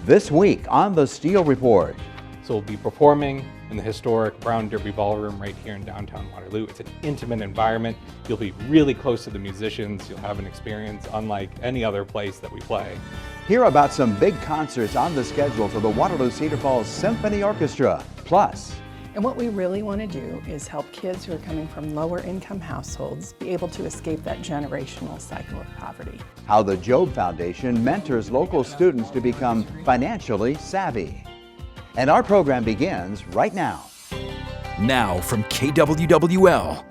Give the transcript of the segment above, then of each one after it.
This week on the Steel Report. So we'll be performing in the historic Brown Derby Ballroom right here in downtown Waterloo. It's an intimate environment. You'll be really close to the musicians. You'll have an experience unlike any other place that we play. Hear about some big concerts on the schedule for the Waterloo Cedar Falls Symphony Orchestra. Plus, and what we really want to do is help kids who are coming from lower income households be able to escape that generational cycle of poverty. How the Job Foundation mentors local students to become financially savvy. And our program begins right now. Now from KWWL,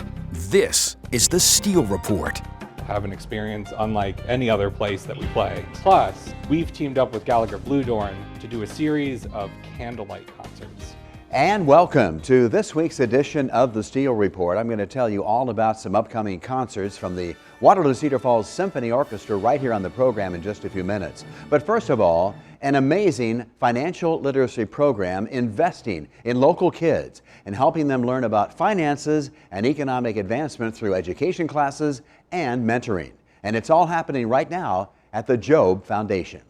this is the Steel Report. Have an experience unlike any other place that we play. Plus, we've teamed up with Gallagher Bluedorn to do a series of candlelight concerts. And welcome to this week's edition of the Steel Report. I'm going to tell you all about some upcoming concerts from the Waterloo Cedar Falls Symphony Orchestra right here on the program in just a few minutes. But first of all, an amazing financial literacy program investing in local kids and helping them learn about finances and economic advancement through education classes and mentoring. And it's all happening right now at the Job Foundation.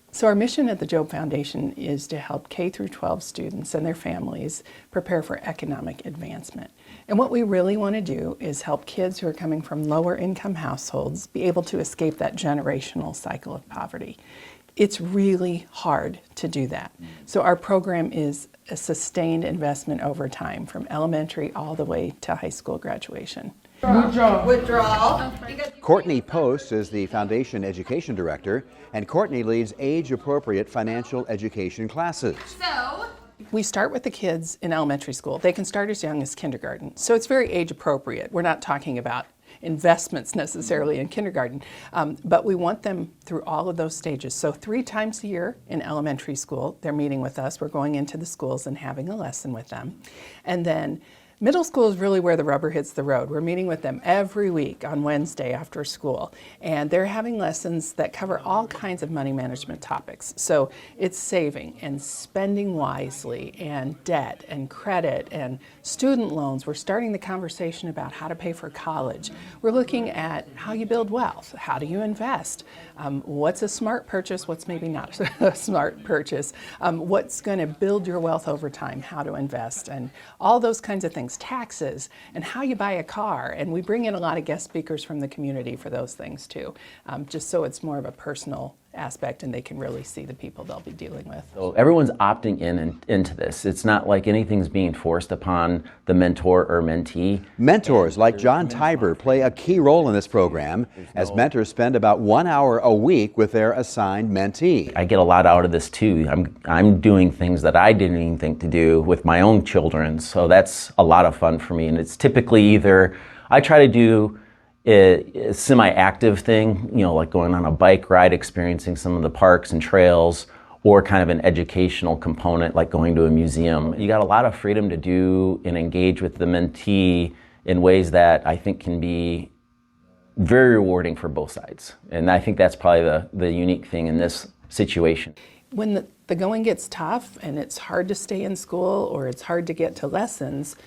So our mission at the Job Foundation is to help K through 12 students and their families prepare for economic advancement. And what we really want to do is help kids who are coming from lower income households be able to escape that generational cycle of poverty. It's really hard to do that. So our program is a sustained investment over time from elementary all the way to high school graduation. Withdrawal. Courtney Post is the Foundation Education Director, and Courtney leads age-appropriate financial education classes. We start with the kids in elementary school. They can start as young as kindergarten. So it's very age appropriate. We're not talking about investments necessarily in kindergarten, but we want them through all of those stages. So 3 times a year in elementary school, they're meeting with us. We're going into the schools and having a lesson with them. And then middle school is really where the rubber hits the road. We're meeting with them every week on Wednesday after school, and they're having lessons that cover all kinds of money management topics. So it's saving and spending wisely and debt and credit and student loans. We're starting the conversation about how to pay for college. We're looking at how you build wealth. How do you invest? What's a smart purchase? What's maybe not a smart purchase? What's going to build your wealth over time? How to invest and all those kinds of things. Taxes and how you buy a car, and we bring in a lot of guest speakers from the community for those things too, just so it's more of a personal aspect and they can really see the people they'll be dealing with. So everyone's opting into this. It's not like anything's being forced upon the mentor or mentee. Mentors like John Tiber play a key role in this program, as mentors spend about 1 hour a week with their assigned mentee. I get a lot out of this too. I'm doing things that I didn't even think to do with my own children, so that's a lot of fun for me. And it's typically either I try to do a semi-active thing, you know, like going on a bike ride, experiencing some of the parks and trails, or kind of an educational component like going to a museum. You got a lot of freedom to do and engage with the mentee in ways that I think can be very rewarding for both sides. And I think that's probably the unique thing in this situation. When the going gets tough and it's hard to stay in school or it's hard to get to lessons,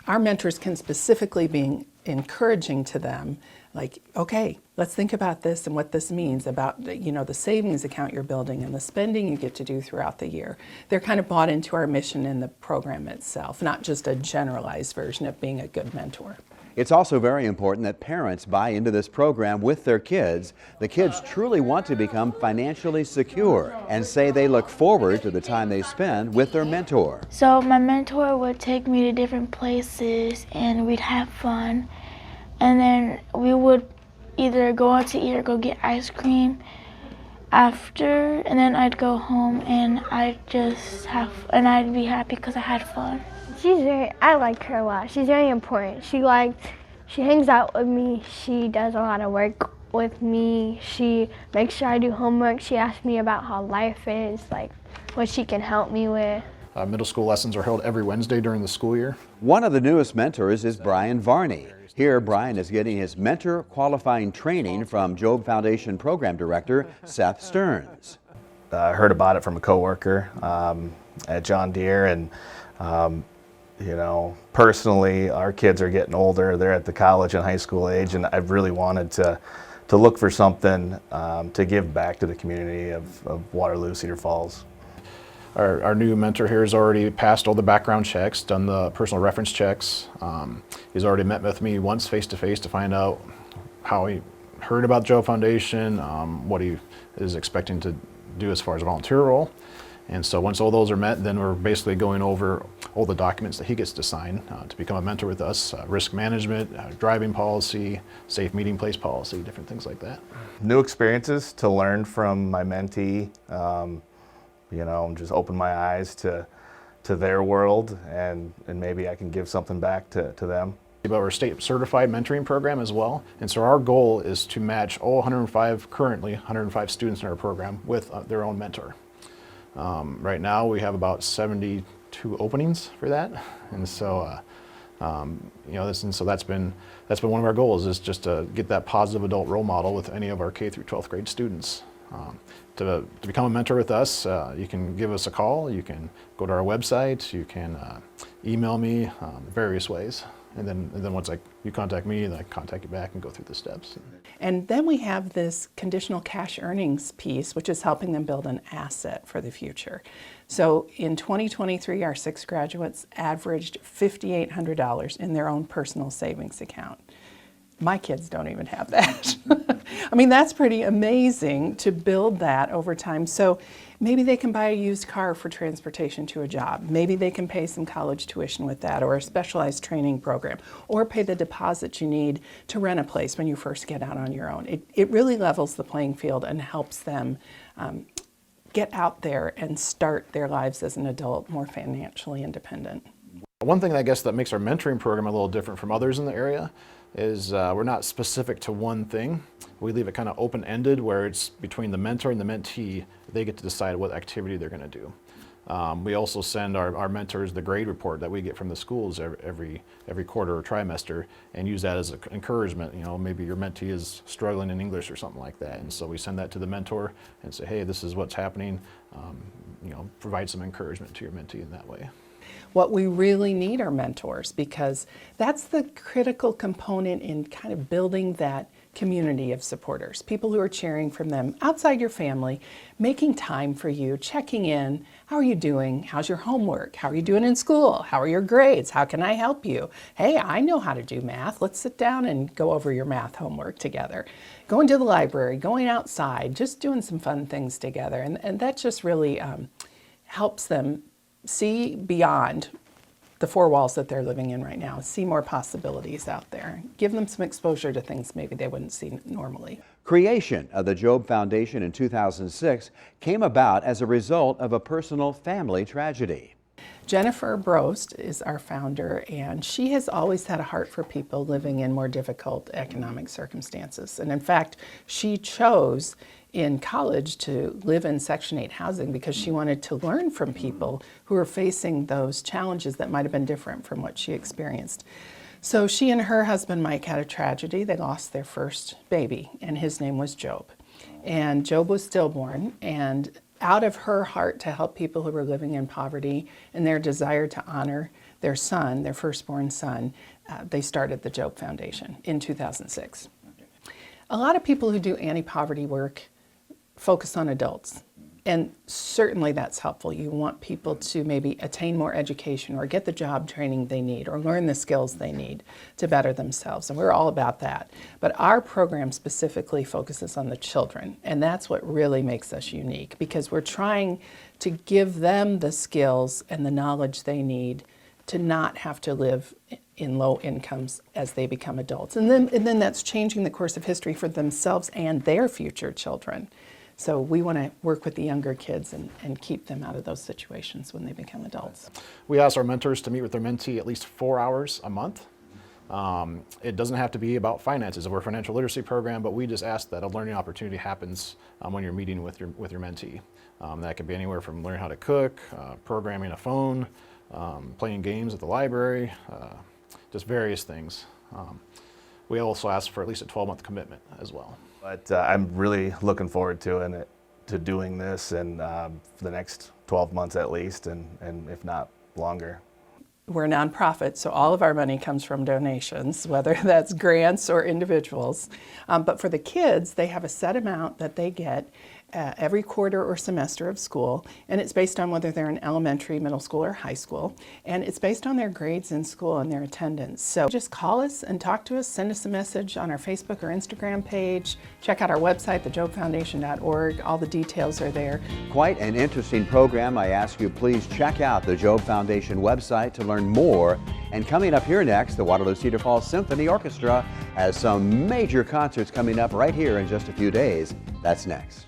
our mentors can specifically be encouraging to them, like, okay, let's think about this and what this means about, you know, the savings account you're building and the spending you get to do throughout the year. They're kind of bought into our mission in the program itself, not just a generalized version of being a good mentor. It's also very important that parents buy into this program with their kids. The kids truly want to become financially secure and say they look forward to the time they spend with their mentor. So my mentor would take me to different places and we'd have fun. And then we would either go out to eat or go get ice cream after, and then I'd go home and I'd be happy because I had fun. I like her a lot. She's very important. She hangs out with me. She does a lot of work with me. She makes sure I do homework. She asks me about how life is, like what she can help me with. Middle school lessons are held every Wednesday during the school year. One of the newest mentors is Brian Varney. Here, Brian is getting his mentor qualifying training from Job Foundation Program Director Seth Stearns. I heard about it from a coworker at John Deere, and you know, personally, our kids are getting older. They're at the college and high school age, and I've really wanted to to look for something to give back to the community of Waterloo, Cedar Falls. Our new mentor here has already passed all the background checks, done the personal reference checks. He's already met with me once face-to-face to find out how he heard about the Job Foundation, what he is expecting to do as far as a volunteer role. And so once all those are met, then we're basically going over all the documents that he gets to sign to become a mentor with us, risk management, driving policy, safe meeting place policy, different things like that. New experiences to learn from my mentee, just open my eyes to their world, and maybe I can give something back to them. But we're a state certified mentoring program as well, and so our goal is to match all 105 students in our program with their own mentor. Right now we have about 72 openings for that, and so so that's been one of our goals, is just to get that positive adult role model with any of our K through 12th grade students. To become a mentor with us, you can give us a call, you can go to our website, you can email me, various ways. And then once you contact me, then I contact you back and go through the steps. And then we have this conditional cash earnings piece, which is helping them build an asset for the future. So in 2023, our 6 graduates averaged $5,800 in their own personal savings account. My kids don't even have that. I mean, that's pretty amazing to build that over time. So maybe they can buy a used car for transportation to a job. Maybe they can pay some college tuition with that, or a specialized training program, or pay the deposit you need to rent a place when you first get out on your own. It really levels the playing field and helps them get out there and start their lives as an adult more financially independent. One thing I guess that makes our mentoring program a little different from others in the area is we're not specific to one thing. We leave it kind of open-ended, where it's between the mentor and the mentee. They get to decide what activity they're going to do. We also send our mentors the grade report that we get from the schools every quarter or trimester, and use that as an encouragement. Maybe your mentee is struggling in English or something like that, and so we send that to the mentor and say, hey, this is what's happening. Provide some encouragement to your mentee in that way. What we really need are mentors, because that's the critical component in kind of building that community of supporters, people who are cheering from them outside your family, making time for you, checking in. How are you doing? How's your homework? How are you doing in school? How are your grades? How can I help you? Hey, I know how to do math. Let's sit down and go over your math homework together. Going to the library, going outside, just doing some fun things together. And that just really helps them see beyond the 4 walls that they're living in right now, see more possibilities out there, give them some exposure to things maybe they wouldn't see normally. Creation of the Job Foundation in 2006 came about as a result of a personal family tragedy. Jennifer Brost is our founder, and she has always had a heart for people living in more difficult economic circumstances. And in fact, she chose in college to live in Section 8 housing because she wanted to learn from people who were facing those challenges that might have been different from what she experienced. So she and her husband Mike had a tragedy. They lost their first baby, and his name was Job. And Job was stillborn, and out of her heart to help people who were living in poverty and their desire to honor their son, their firstborn son, they started the Job Foundation in 2006. A lot of people who do anti-poverty work focus on adults, and certainly that's helpful. You want people to maybe attain more education or get the job training they need or learn the skills they need to better themselves, and we're all about that. But our program specifically focuses on the children, and that's what really makes us unique, because we're trying to give them the skills and the knowledge they need to not have to live in low incomes as they become adults. And then that's changing the course of history for themselves and their future children. So we want to work with the younger kids and keep them out of those situations when they become adults. We ask our mentors to meet with their mentee at least 4 hours a month. It doesn't have to be about finances. We're a financial literacy program, but we just ask that a learning opportunity happens when you're meeting with your mentee. That could be anywhere from learning how to cook, programming a phone, playing games at the library, just various things. We also ask for at least a 12-month commitment as well. But I'm really looking forward to doing this and for the next 12 months at least, and if not longer. We're a nonprofit, so all of our money comes from donations, whether that's grants or individuals. But for the kids, they have a set amount that they get every quarter or semester of school, and it's based on whether they're in elementary, middle school, or high school, and it's based on their grades in school and their attendance. So just call us and talk to us, send us a message on our Facebook or Instagram page, check out our website, thejobfoundation.org, all the details are there. Quite an interesting program. I ask you please check out the Job Foundation website to learn more. And coming up here next, the Waterloo Cedar Falls Symphony Orchestra has some major concerts coming up right here in just a few days. That's next.